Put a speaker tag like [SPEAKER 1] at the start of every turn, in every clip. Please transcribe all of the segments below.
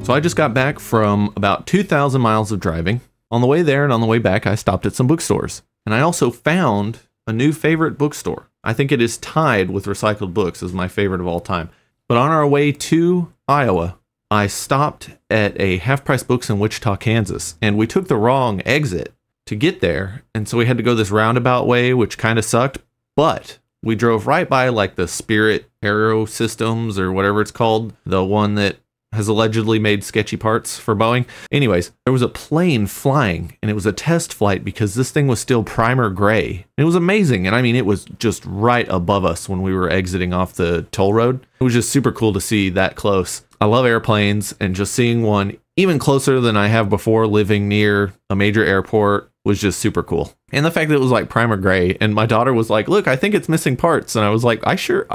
[SPEAKER 1] So I just got back from about 2,000 miles of driving. On the way there and on the way back, I stopped at some bookstores. And I also found a new favorite bookstore. I think it is tied with Recycled Books as my favorite of all time. But on our way to Iowa, I stopped at a Half Price Books in Wichita, Kansas. And we took the wrong exit to get there. And so we had to go this roundabout way, which kind of sucked. But we drove right by like the Spirit Aero Systems or whatever it's called. The one that has allegedly made sketchy parts for Boeing. Anyways, there was a plane flying and it was a test flight because this thing was still primer gray. It was amazing. And I mean, it was just right above us when we were exiting off the toll road. It was just super cool to see that close. I love airplanes, and just seeing one even closer than I have before living near a major airport was just super cool. And the fact that it was like primer gray, and my daughter was like, look, I think it's missing parts. And I was like, I sure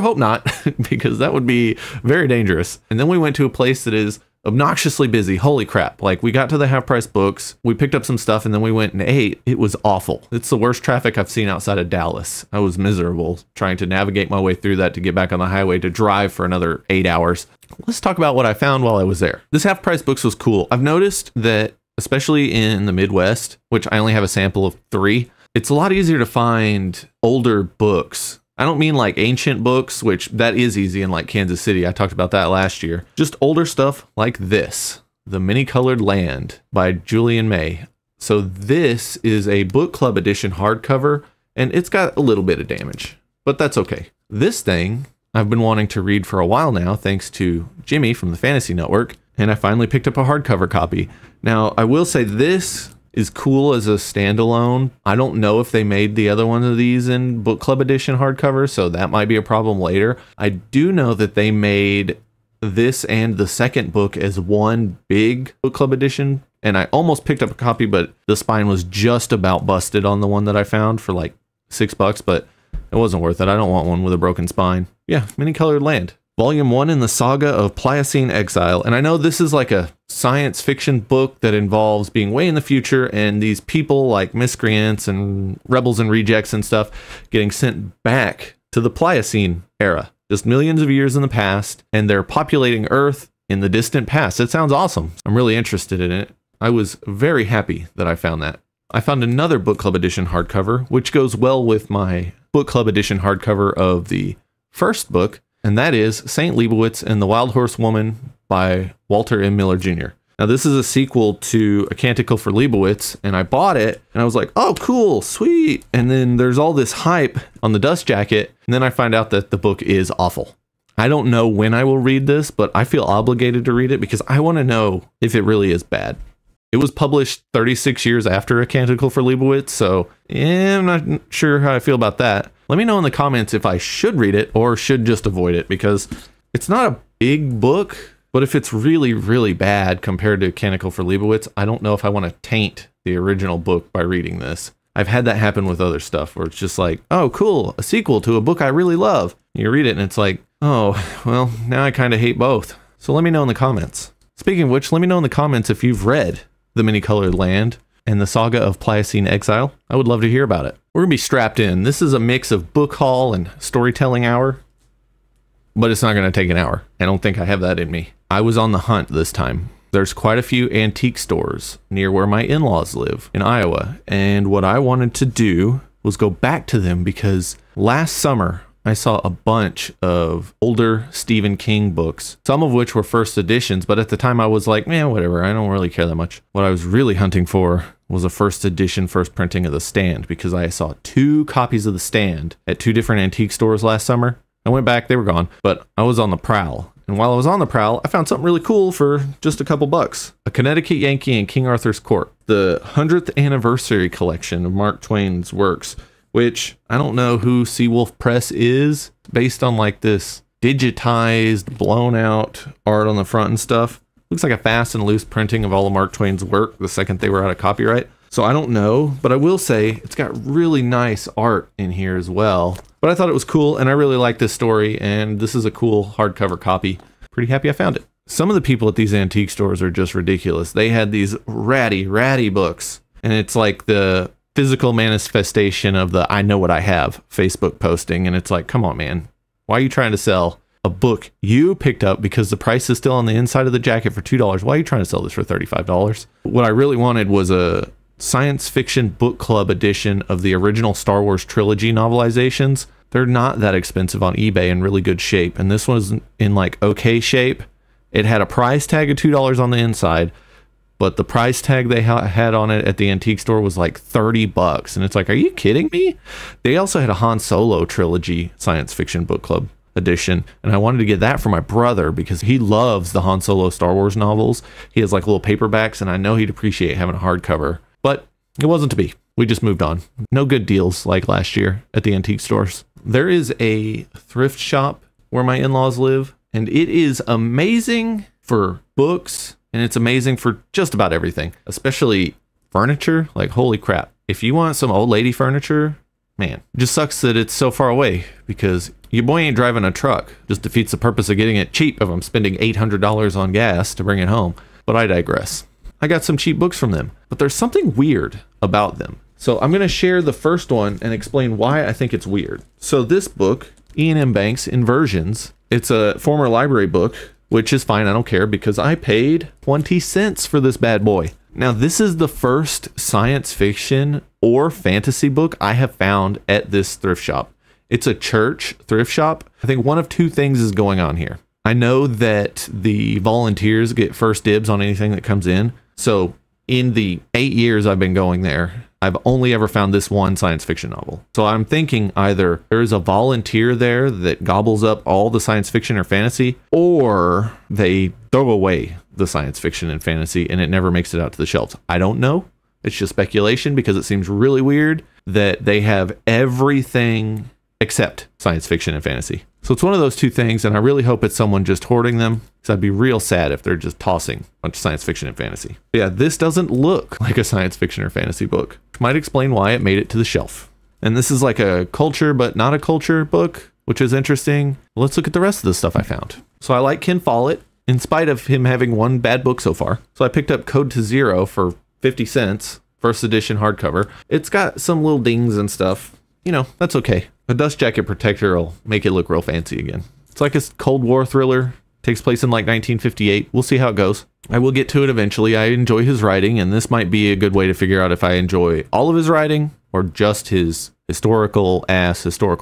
[SPEAKER 1] hope not, because that would be very dangerous. And then we went to a place that is obnoxiously busy. Holy crap. Like, we got to the Half Price Books, we picked up some stuff, and then we went and ate. It was awful. It's the worst traffic I've seen outside of Dallas. I was miserable trying to navigate my way through that to get back on the highway to drive for another 8 hours. Let's talk about what I found while I was there. This Half Price Books was cool. I've noticed that, especially in the Midwest, which I only have a sample of 3, it's a lot easier to find older books. I don't mean like ancient books, which that is easy in like Kansas City. I talked about that last year. Just older stuff like this, The Many-Colored Land by Julian May. So this is a book club edition hardcover, and it's got a little bit of damage, but that's okay. This thing I've been wanting to read for a while now, thanks to Jimmy from the Fantasy Network, and I finally picked up a hardcover copy. Now, I will say this is cool as a standalone. I don't know if they made the other one of these in book club edition hardcover, so that might be a problem later. I do know that they made this and the second book as one big book club edition, and I almost picked up a copy, but the spine was just about busted on the one that I found for like $6, but it wasn't worth it. I don't want one with a broken spine. Yeah, Many-Colored Land. Volume 1 in the Saga of Pliocene Exile. And I know this is like a science fiction book that involves being way in the future and these people like miscreants and rebels and rejects and stuff getting sent back to the Pliocene era, just millions of years in the past, and they're populating Earth in the distant past. It sounds awesome. I'm really interested in it. I was very happy that I found that. I found another book club edition hardcover, which goes well with my book club edition hardcover of the first book, and that is St. Leibowitz and the Wild Horse Woman by Walter M. Miller Jr. Now, this is a sequel to A Canticle for Leibowitz, and I bought it, and I was like, oh, cool, sweet. And then there's all this hype on the dust jacket, and then I find out that the book is awful. I don't know when I will read this, but I feel obligated to read it because I want to know if it really is bad. It was published 36 years after A Canticle for Leibowitz, so I'm not sure how I feel about that. Let me know in the comments if I should read it or should just avoid it, because it's not a big book, but if it's really, really bad compared to A Canticle for Leibowitz, I don't know if I want to taint the original book by reading this. I've had that happen with other stuff where it's just like, oh, cool, a sequel to a book I really love. You read it and it's like, oh, well, now I kind of hate both. So let me know in the comments. Speaking of which, let me know in the comments if you've read The Many-Colored Land and the Saga of Pliocene Exile. I would love to hear about it. We're gonna be strapped in. This is a mix of book haul and storytelling hour, but it's not gonna take an hour. I don't think I have that in me. I was on the hunt this time. There's quite a few antique stores near where my in-laws live in Iowa, and what I wanted to do was go back to them because last summer I saw a bunch of older Stephen King books, some of which were first editions, but at the time I was like, man, whatever, I don't really care that much. What I was really hunting for was a first edition, first printing of The Stand, because I saw 2 copies of The Stand at 2 different antique stores last summer. I went back, they were gone, but I was on the prowl. And while I was on the prowl, I found something really cool for just a couple bucks. A Connecticut Yankee in King Arthur's Court, the 100th anniversary collection of Mark Twain's works, which I don't know who Seawolf Press is, based on like this digitized, blown out art on the front and stuff. Looks like a fast and loose printing of all of Mark Twain's work the second they were out of copyright. So I don't know, but I will say it's got really nice art in here as well. But I thought it was cool, and I really like this story, and this is a cool hardcover copy. Pretty happy I found it. Some of the people at these antique stores are just ridiculous. They had these ratty books, and it's like the physical manifestation of the I know what I have Facebook posting, and it's like, come on, man. Why are you trying to sell a book you picked up because the price is still on the inside of the jacket for $2. Why are you trying to sell this for $35? What I really wanted was a science fiction book club edition of the original Star Wars trilogy novelizations. They're not that expensive on eBay, in really good shape. And this was in like okay shape. It had a price tag of $2 on the inside, but the price tag they had on it at the antique store was like $30. And it's like, are you kidding me? They also had a Han Solo trilogy science fiction book club edition, and I wanted to get that for my brother because he loves the Han Solo Star Wars novels. He has like little paperbacks, and I know he'd appreciate having a hardcover, but it wasn't to be. We just moved on. No good deals like last year at the antique stores. There is a thrift shop where my in-laws live, and it is amazing for books, and it's amazing for just about everything, especially furniture. Like, holy crap. If you want some old lady furniture, man, it just sucks that it's so far away because your boy ain't driving a truck. Just defeats the purpose of getting it cheap if I'm spending $800 on gas to bring it home. But I digress. I got some cheap books from them, but there's something weird about them. So I'm going to share the first one and explain why I think it's weird. So this book, Ian M. Banks, Inversions, it's a former library book, which is fine. I don't care because I paid 20 cents for this bad boy. Now, this is the first science fiction or fantasy book I have found at this thrift shop. It's a church thrift shop. I think one of two things is going on here. I know that the volunteers get first dibs on anything that comes in. So in the 8 years I've been going there, I've only ever found this one science fiction novel. So I'm thinking either there is a volunteer there that gobbles up all the science fiction or fantasy, or they throw away the science fiction and fantasy and it never makes it out to the shelves. I don't know. It's just speculation because it seems really weird that they have everything except science fiction and fantasy. So it's one of those two things, and I really hope it's someone just hoarding them, because I'd be real sad if they're just tossing a bunch of science fiction and fantasy. But yeah, this doesn't look like a science fiction or fantasy book, which might explain why it made it to the shelf. And this is like a culture but not a culture book, which is interesting. Let's look at the rest of the stuff I found. So I like Ken Follett, in spite of him having one bad book so far. So I picked up Code to Zero for 50 cents, first edition hardcover. It's got some little dings and stuff. You know, that's okay. A dust jacket protector will make it look real fancy again. It's like a Cold War thriller. Takes place in like 1958. We'll see how it goes. I will get to it eventually. I enjoy his writing, and this might be a good way to figure out if I enjoy all of his writing or just his historical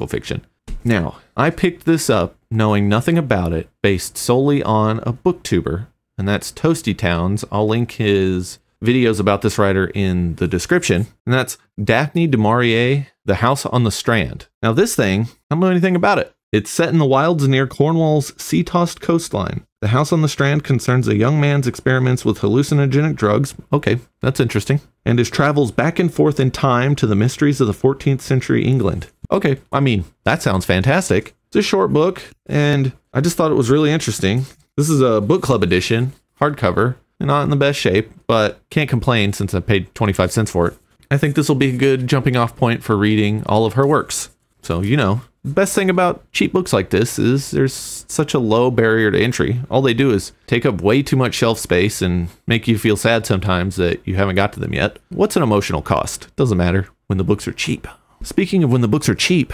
[SPEAKER 1] fiction. Now, I picked this up knowing nothing about it, based solely on a booktuber, and that's Toasty Towns. I'll link his videos about this writer in the description, and that's Daphne du Maurier, The House on the Strand. Now this thing, I don't know anything about it. It's set in the wilds near Cornwall's sea-tossed coastline. The House on the Strand concerns a young man's experiments with hallucinogenic drugs. Okay, that's interesting. And his travels back and forth in time to the mysteries of the 14th century England. Okay, I mean, that sounds fantastic. It's a short book, and I just thought it was really interesting. This is a book club edition, hardcover. Not in the best shape, but can't complain since I paid 25 cents for it. I think this will be a good jumping off point for reading all of her works. So, you know, the best thing about cheap books like this is there's such a low barrier to entry. All they do is take up way too much shelf space and make you feel sad sometimes that you haven't got to them yet. What's an emotional cost? Doesn't matter when the books are cheap. Speaking of when the books are cheap,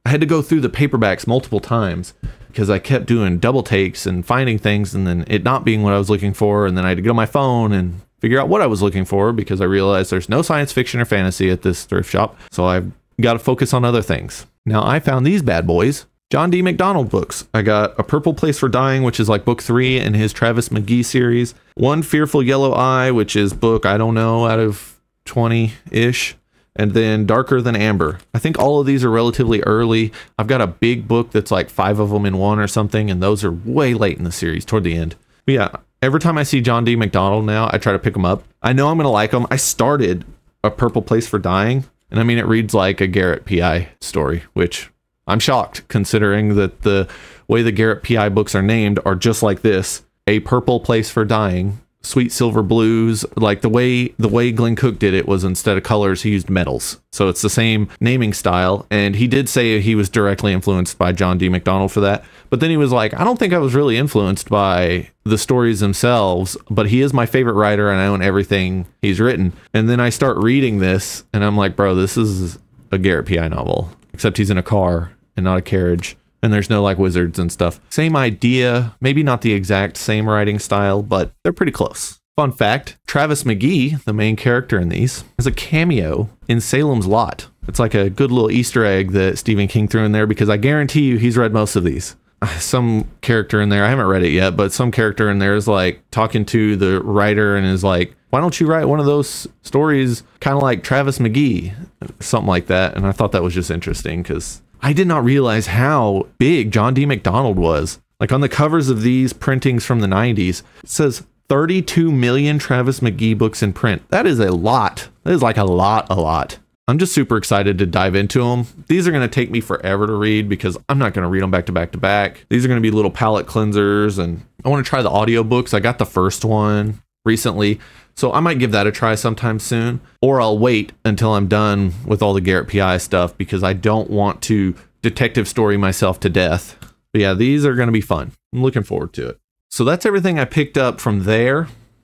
[SPEAKER 1] I had to go through the paperbacks multiple times because I kept doing double takes and finding things and then it not being what I was looking for. And then I had to get on my phone and figure out what I was looking for because I realized there's no science fiction or fantasy at this thrift shop. So I've got to focus on other things. Now I found these bad boys, John D. MacDonald books. I got A Purple Place for Dying, which is like book 3 in his Travis McGee series. One Fearful Yellow Eye, which is book, I don't know, out of 20-ish. And then Darker Than Amber. I think all of these are relatively early. I've got a big book that's like 5 of them in one or something, and those are way late in the series, toward the end. But yeah, every time I see John D. MacDonald now, I try to pick them up. I know I'm going to like them. I started A Purple Place for Dying, and I mean, it reads like a Garrett P.I. story, which I'm shocked considering that the way the Garrett P.I. books are named are just like this. A Purple Place for Dying. Sweet Silver Blues, like the way Glenn Cook did it was instead of colors, he used metals. So it's the same naming style. And he did say he was directly influenced by John D. MacDonald for that. But then he was like, I don't think I was really influenced by the stories themselves, but he is my favorite writer and I own everything he's written. And then I start reading this and I'm like, bro, this is a Garrett P.I. novel, except he's in a car and not a carriage. and there's no like wizards and stuff. Same idea, maybe not the exact same writing style, but they're pretty close. Fun fact, Travis McGee, the main character in these, has a cameo in Salem's Lot. It's like a good little Easter egg that Stephen King threw in there because I guarantee you he's read most of these. Some character in there, I haven't read it yet, but some character in there is like talking to the writer and is like, why don't you write one of those stories kind of like Travis McGee? Something like that. And I thought that was just interesting because I did not realize how big John D. MacDonald was. Like on the covers of these printings from the 90s, it says 32 million Travis McGee books in print. That is a lot. That is like a lot. I'm just super excited to dive into them. These are going to take me forever to read because I'm not going to read them back to back to back. These are going to be little palate cleansers, and I want to try the audiobooks. I got the first one recently, so I might give that a try sometime soon, or I'll wait until I'm done with all the Garrett P.I. stuff because I don't want to detective story myself to death. But yeah, these are going to be fun. I'm looking forward to it. So that's everything I picked up from there.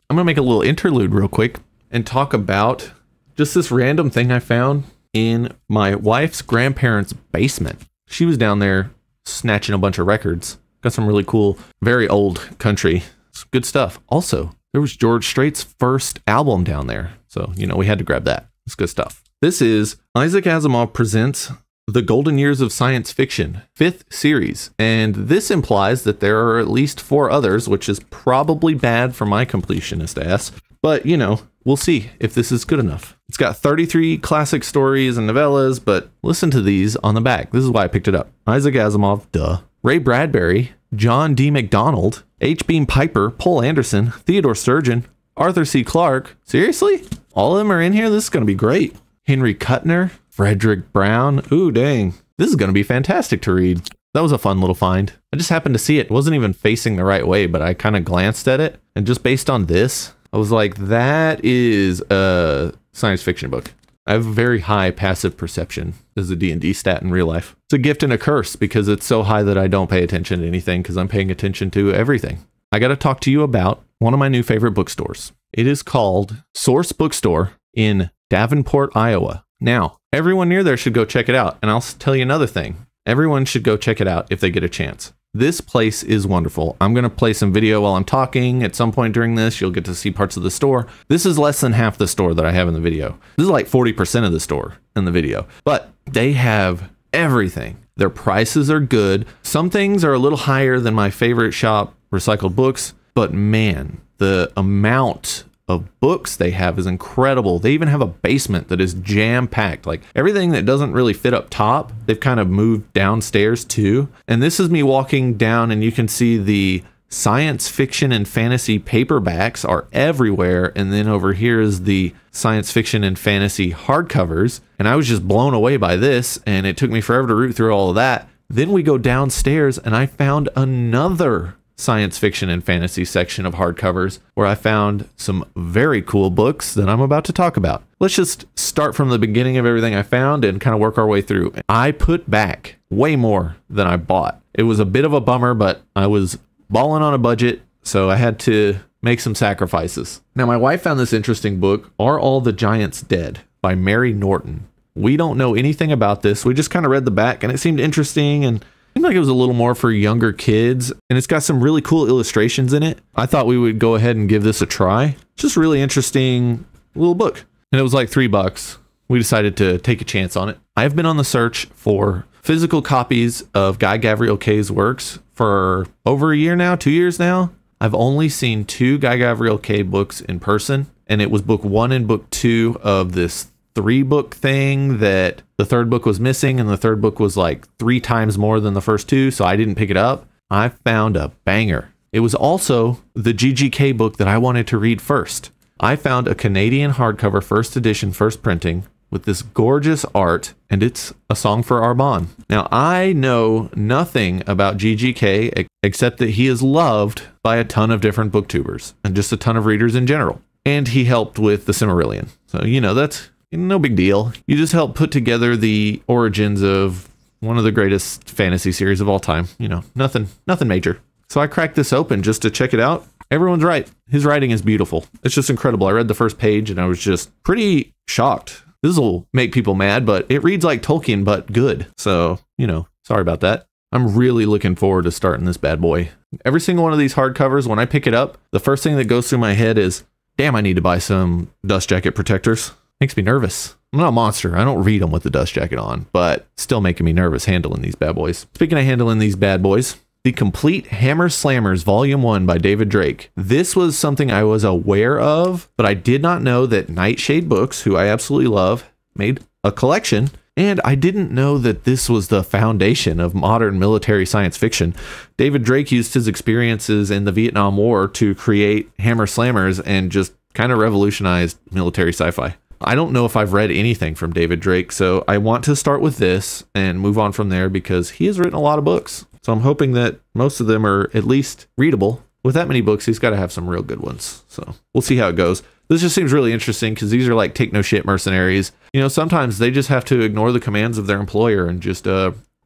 [SPEAKER 1] I'm going to make a little interlude real quick and talk about just this random thing I found in my wife's grandparents' basement. She was down there snatching a bunch of records. Got some really cool, very old country. It's good stuff. Also, there was George Strait's first album down there. So, you know, we had to grab that. It's good stuff. This is Isaac Asimov Presents The Golden Years of Science Fiction, 5th series. And this implies that there are at least 4 others, which is probably bad for my completionist ass. But, you know, we'll see if this is good enough. It's got 33 classic stories and novellas, but listen to these on the back. This is why I picked it up. Isaac Asimov, duh. Ray Bradbury, John D. MacDonald, H. Beam Piper, Poul Anderson, Theodore Sturgeon, Arthur C. Clarke. Seriously? All of them are in here? This is going to be great. Henry Kuttner, Frederick Brown. Ooh, dang. This is going to be fantastic to read. That was a fun little find. I just happened to see it. It wasn't even facing the right way, but I kind of glanced at it. And just based on this, I was like, that is a science fiction book. I have a very high passive perception as a D&D stat in real life. It's a gift and a curse because it's so high that I don't pay attention to anything because I'm paying attention to everything. I got to talk to you about one of my new favorite bookstores. It is called Source Bookstore in Davenport, Iowa. Now, everyone near there should go check it out. And I'll tell you another thing. Everyone should go check it out if they get a chance. This place is wonderful. I'm going to play some video while I'm talking. At some point during this, you'll get to see parts of the store. This is less than half the store that I have in the video. This is like 40% of the store in the video. But they have everything. Their prices are good. Some things are a little higher than my favorite shop, Recycled Books. But man, the amount of books they have is incredible. They even have a basement that is jam-packed. Like everything that doesn't really fit up top, they've kind of moved downstairs too. And this is me walking down and you can see the science fiction and fantasy paperbacks are everywhere. And then over here is the science fiction and fantasy hardcovers. And I was just blown away by this and it took me forever to root through all of that. Then we go downstairs and I found another science fiction and fantasy section of hardcovers where I found some very cool books that I'm about to talk about. Let's just start from the beginning of everything I found and kind of work our way through. I put back way more than I bought. It was a bit of a bummer, but I was balling on a budget, so I had to make some sacrifices. Now, my wife found this interesting book, Are All the Giants Dead? By Mary Norton. We don't know anything about this. We just kind of read the back and it seemed interesting and seemed like it was a little more for younger kids, and it's got some really cool illustrations in it. I thought we would go ahead and give this a try. Just a really interesting little book. And it was like $3. We decided to take a chance on it. I've been on the search for physical copies of Guy Gavriel Kay's works for over a year now, 2 years now. I've only seen 2 Guy Gavriel Kay books in person, and it was book 1 and book 2 of this 3-book thing that the 3rd book was missing, and the 3rd book was like 3 times more than the first 2, so I didn't pick it up. I found a banger. It was also the GGK book that I wanted to read first. I found a Canadian hardcover, first edition, first printing, with this gorgeous art, and it's A Song for Arbonne. Now, I know nothing about GGK except that he is loved by a ton of different booktubers and just a ton of readers in general. And he helped with the Silmarillion. So, you know, that's no big deal. You just help put together the origins of one of the greatest fantasy series of all time. You know, nothing major. So I cracked this open just to check it out. Everyone's right. His writing is beautiful. It's just incredible. I read the first page and I was just pretty shocked. This will make people mad, but it reads like Tolkien, but good. So, you know, sorry about that. I'm really looking forward to starting this bad boy. Every single one of these hardcovers, when I pick it up, the first thing that goes through my head is, damn, I need to buy some dust jacket protectors. Makes me nervous. I'm not a monster. I don't read them with the dust jacket on, but still making me nervous handling these bad boys. Speaking of handling these bad boys, The Complete Hammer Slammers Volume 1 by David Drake. This was something I was aware of, but I did not know that Nightshade Books, who I absolutely love, made a collection. And I didn't know that this was the foundation of modern military science fiction. David Drake used his experiences in the Vietnam War to create Hammer Slammers and just kind of revolutionized military sci-fi. I don't know if I've read anything from David Drake, so I want to start with this and move on from there because he has written a lot of books. So I'm hoping that most of them are at least readable. With that many books, he's got to have some real good ones. So we'll see how it goes. This just seems really interesting because these are like take no shit mercenaries. You know, sometimes they just have to ignore the commands of their employer and just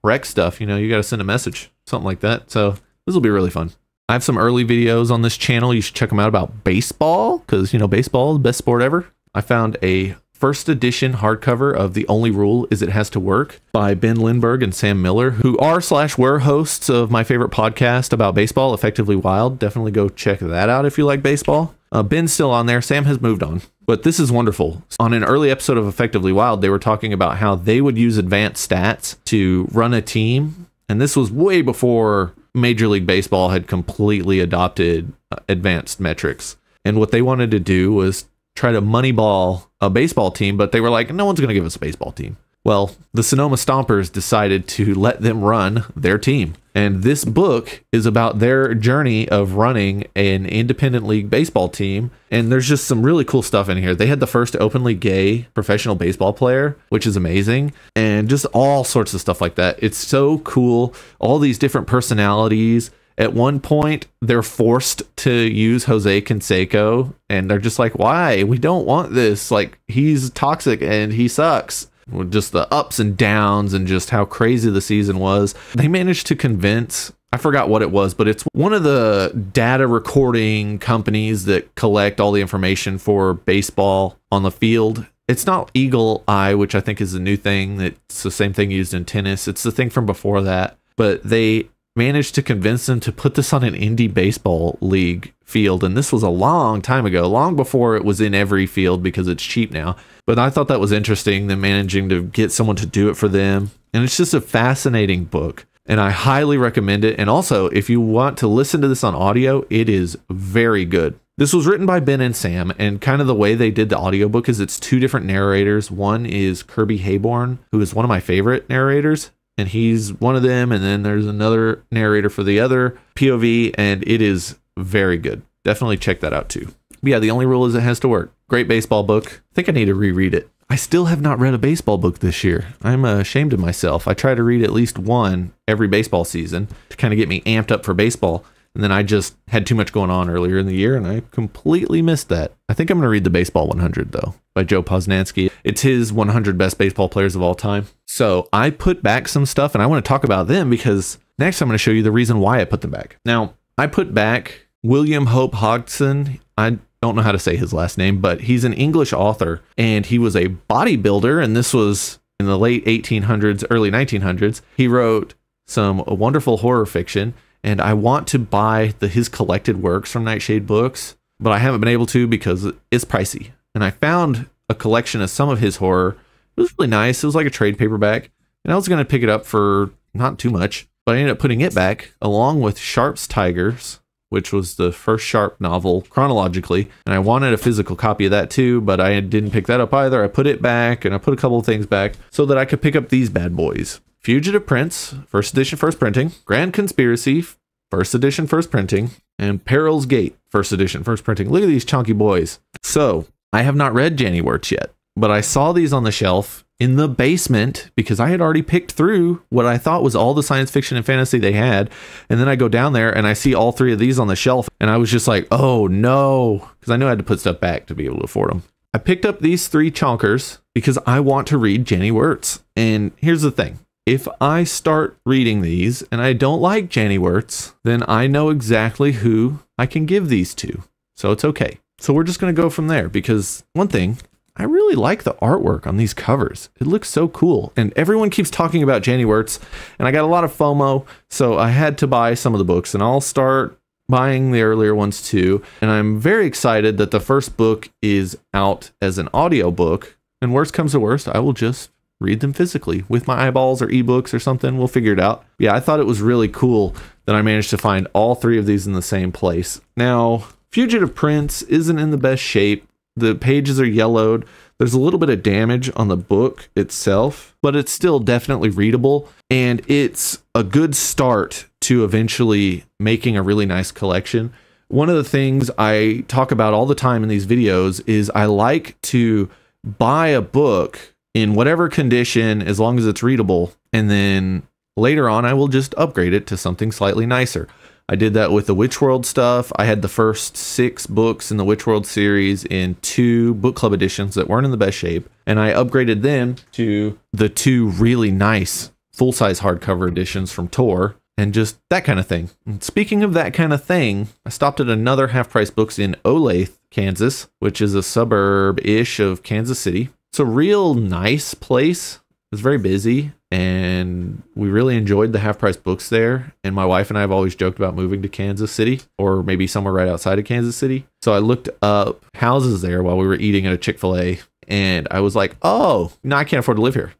[SPEAKER 1] wreck stuff. You know, you got to send a message, something like that. So this will be really fun. I have some early videos on this channel. You should check them out about baseball because, you know, baseball is the best sport ever. I found a first edition hardcover of The Only Rule Is It Has to Work by Ben Lindbergh and Sam Miller, who are/were hosts of my favorite podcast about baseball, Effectively Wild. Definitely go check that out if you like baseball. Ben's still on there. Sam has moved on. But this is wonderful. On an early episode of Effectively Wild, they were talking about how they would use advanced stats to run a team. And this was way before Major League Baseball had completely adopted advanced metrics. And what they wanted to do was try to moneyball a baseball team, but they were like, no one's going to give us a baseball team. Well, the Sonoma Stompers decided to let them run their team. And this book is about their journey of running an independent league baseball team. And there's just some really cool stuff in here. They had the first openly gay professional baseball player, which is amazing. And just all sorts of stuff like that. It's so cool. All these different personalities. At one point, they're forced to use Jose Canseco, and they're just like, why? We don't want this. Like, he's toxic and he sucks. Just the ups and downs and just how crazy the season was. They managed to convince, I forgot what it was, but it's one of the data recording companies that collect all the information for baseball on the field. It's not Eagle Eye, which I think is a new thing. It's the same thing used in tennis. It's the thing from before that. But they managed to convince them to put this on an indie baseball league field. And this was a long time ago, long before it was in every field because it's cheap now. But I thought that was interesting, them managing to get someone to do it for them. And it's just a fascinating book. And I highly recommend it. And also, if you want to listen to this on audio, it is very good. This was written by Ben and Sam, and kind of the way they did the audiobook is it's two different narrators. One is Kirby Hayborn, who is one of my favorite narrators. And he's one of them, and then there's another narrator for the other POV, and it is very good. Definitely check that out too. But yeah, The Only Rule Is It Has to Work. Great baseball book. I think I need to reread it. I still have not read a baseball book this year. I'm ashamed of myself. I try to read at least one every baseball season to kind of get me amped up for baseball. And then I just had too much going on earlier in the year, and I completely missed that. I think I'm going to read the Baseball 100, though, by Joe Posnanski. It's his 100 best baseball players of all time. So I put back some stuff, and I want to talk about them because next I'm going to show you the reason why I put them back. Now, I put back William Hope Hodgson. I don't know how to say his last name, but he's an English author, and he was a bodybuilder, and this was in the late 1800s, early 1900s. He wrote some wonderful horror fiction. And I want to buy his collected works from Nightshade Books, but I haven't been able to because it's pricey. And I found a collection of some of his horror. It was really nice. It was like a trade paperback. And I was going to pick it up for not too much, but I ended up putting it back along with Sharp's Tigers, which was the first Sharp novel chronologically. And I wanted a physical copy of that too, but I didn't pick that up either. I put it back, and I put a couple of things back so that I could pick up these bad boys. Fugitive Prince, first edition, first printing. Grand Conspiracy, first edition, first printing. And Peril's Gate, first edition, first printing. Look at these chunky boys. So, I have not read Janny Wirtz yet, but I saw these on the shelf in the basement because I had already picked through what I thought was all the science fiction and fantasy they had. And then I go down there and I see all three of these on the shelf. And I was just like, oh no, because I knew I had to put stuff back to be able to afford them. I picked up these three chonkers because I want to read Janny Wirtz. And here's the thing. If I start reading these and I don't like Janny Wirtz, then I know exactly who I can give these to. So it's okay. So we're just going to go from there because one thing, I really like the artwork on these covers. It looks so cool. And everyone keeps talking about Jenny Wirtz, and I got a lot of FOMO, so I had to buy some of the books, and I'll start buying the earlier ones too. And I'm very excited that the first book is out as an audio book. And worst comes to worst, I will just read them physically with my eyeballs or ebooks or something. We'll figure it out. Yeah, I thought it was really cool that I managed to find all 3 of these in the same place. Now, Fugitive Prince isn't in the best shape. The pages are yellowed. There's a little bit of damage on the book itself, but it's still definitely readable. And it's a good start to eventually making a really nice collection. One of the things I talk about all the time in these videos is I like to buy a book in whatever condition, as long as it's readable, and then later on I will just upgrade it to something slightly nicer. I did that with the Witchworld stuff. I had the first 6 books in the Witchworld series in 2 book club editions that weren't in the best shape, and I upgraded them to the 2 really nice full-size hardcover editions from Tor, and just that kind of thing. And speaking of that kind of thing, I stopped at another Half Price Books in Olathe, Kansas, which is a suburb-ish of Kansas City. It's a real nice place. It's very busy, and we really enjoyed the Half Price Books there. And my wife and I have always joked about moving to Kansas City, or maybe somewhere right outside of Kansas City. So I looked up houses there while we were eating at a Chick-fil-A, and I was like, oh, no, I can't afford to live here,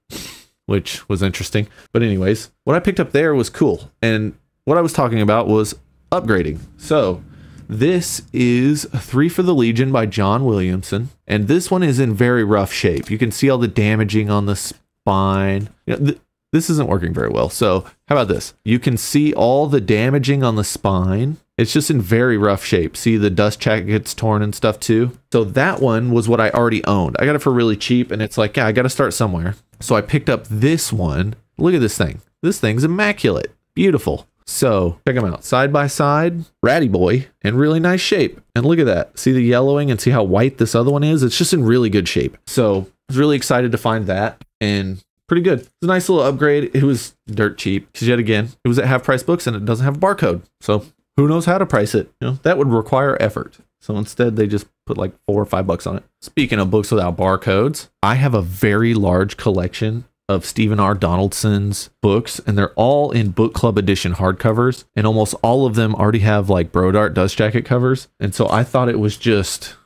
[SPEAKER 1] which was interesting. But anyways, what I picked up there was cool. And what I was talking about was upgrading. So this is 3 for the Legion by John Williamson. And this one is in very rough shape. You can see all the damaging on the spine. You know, this isn't working very well. So how about this? You can see all the damaging on the spine. It's just in very rough shape. See, the dust jacket gets torn and stuff too. So that one was what I already owned. I got it for really cheap, and it's like, yeah, I got to start somewhere. So I picked up this one. Look at this thing. This thing's immaculate. Beautiful. So check them out. Side by side, ratty boy, in really nice shape. And look at that. See the yellowing and see how white this other one is? It's just in really good shape. So I was really excited to find that, and pretty good. It's a nice little upgrade. It was dirt cheap because, yet again, it was at Half Price Books and it doesn't have a barcode. So who knows how to price it? You know, that would require effort. So instead they just put like $4 or $5 on it. Speaking of books without barcodes, I have a very large collection of Stephen R. Donaldson's books, and they're all in book club edition hardcovers, and almost all of them already have like Brodart dust jacket covers. And so I thought it was just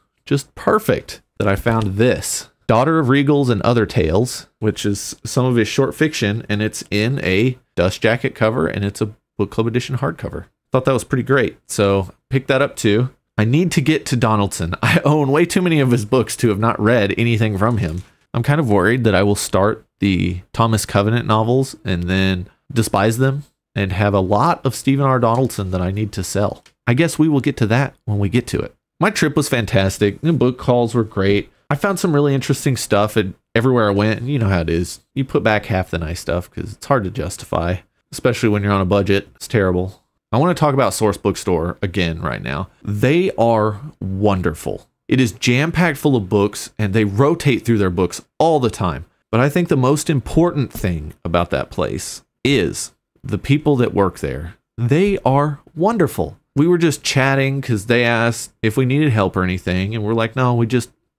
[SPEAKER 1] perfect that I found this Daughter of Regals and Other Tales, which is some of his short fiction, and it's in a dust jacket cover, and it's a book club edition hardcover. Thought that was pretty great, so picked that up too. I need to get to Donaldson. I own way too many of his books to have not read anything from him. I'm kind of worried that I will start the Thomas Covenant novels and then despise them and have a lot of Stephen R. Donaldson that I need to sell. I guess we will get to that when we get to it. My trip was fantastic. The book hauls were great. I found some really interesting stuff everywhere I went. And you know how it is. You put back half the nice stuff because it's hard to justify, especially when you're on a budget. It's terrible. I want to talk about Source Bookstore again right now. They are wonderful. It is jam-packed full of books, and they rotate through their books all the time. But I think the most important thing about that place is the people that work there. They are wonderful. We were just chatting because they asked if we needed help or anything, and we're like, no,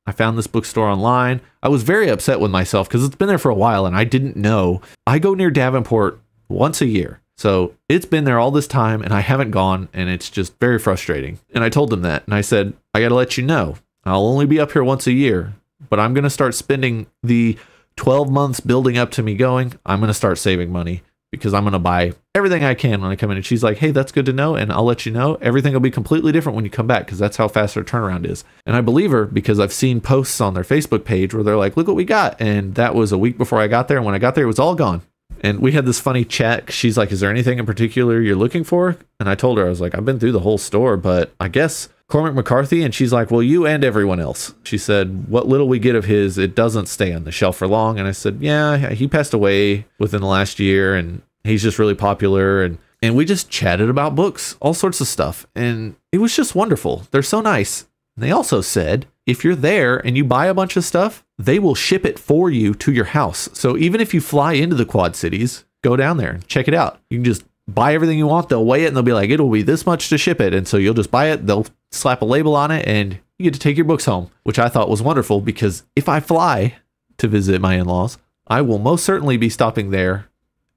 [SPEAKER 1] I found this bookstore online. I was very upset with myself because it's been there for a while, and I didn't know. I go near Davenport once a year. So it's been there all this time and I haven't gone, and it's just very frustrating. And I told them that, and I said, I got to let you know, I'll only be up here once a year, but I'm going to start spending the 12 months building up to me going. I'm going to start saving money because I'm going to buy everything I can when I come in. And she's like, hey, that's good to know. And I'll let you know. Everything will be completely different when you come back because that's how fast their turnaround is. And I believe her because I've seen posts on their Facebook page where they're like, look what we got. And that was a week before I got there. And when I got there, it was all gone. And we had this funny chat. She's like, is there anything in particular you're looking for? And I told her, I was like, I've been through the whole store, but I guess Cormac McCarthy. And she's like, well, you and everyone else. She said, what little we get of his, it doesn't stay on the shelf for long. And I said, yeah, he passed away within the last year and he's just really popular. And we just chatted about books, all sorts of stuff. And it was just wonderful. They're so nice. And they also said, if you're there and you buy a bunch of stuff, they will ship it for you to your house. So even if you fly into the Quad Cities, go down there and check it out. You can just buy everything you want. They'll weigh it and they'll be like, it'll be this much to ship it. And so you'll just buy it. They'll slap a label on it and you get to take your books home, which I thought was wonderful because if I fly to visit my in-laws, I will most certainly be stopping there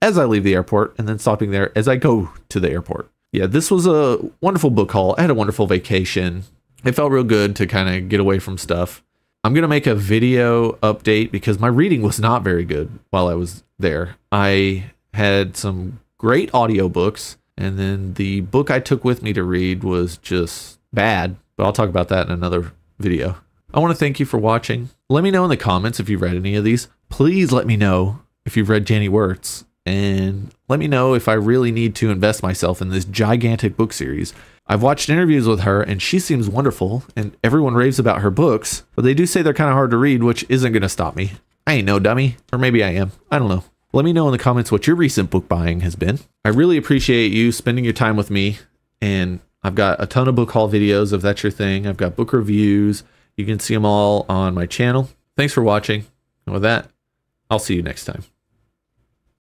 [SPEAKER 1] as I leave the airport and then stopping there as I go to the airport. Yeah, this was a wonderful book haul. I had a wonderful vacation. It felt real good to kind of get away from stuff. I'm going to make a video update because my reading was not very good while I was there. I had some great audiobooks, and then the book I took with me to read was just bad, but I'll talk about that in another video. I want to thank you for watching. Let me know in the comments if you've read any of these. Please let me know if you've read Janie Wirtz, and let me know if I really need to invest myself in this gigantic book series. I've watched interviews with her and she seems wonderful and everyone raves about her books, but they do say they're kind of hard to read, which isn't going to stop me. I ain't no dummy, or maybe I am. I don't know. Let me know in the comments what your recent book buying has been. I really appreciate you spending your time with me, and I've got a ton of book haul videos if that's your thing. I've got book reviews. You can see them all on my channel. Thanks for watching. And with that, I'll see you next time.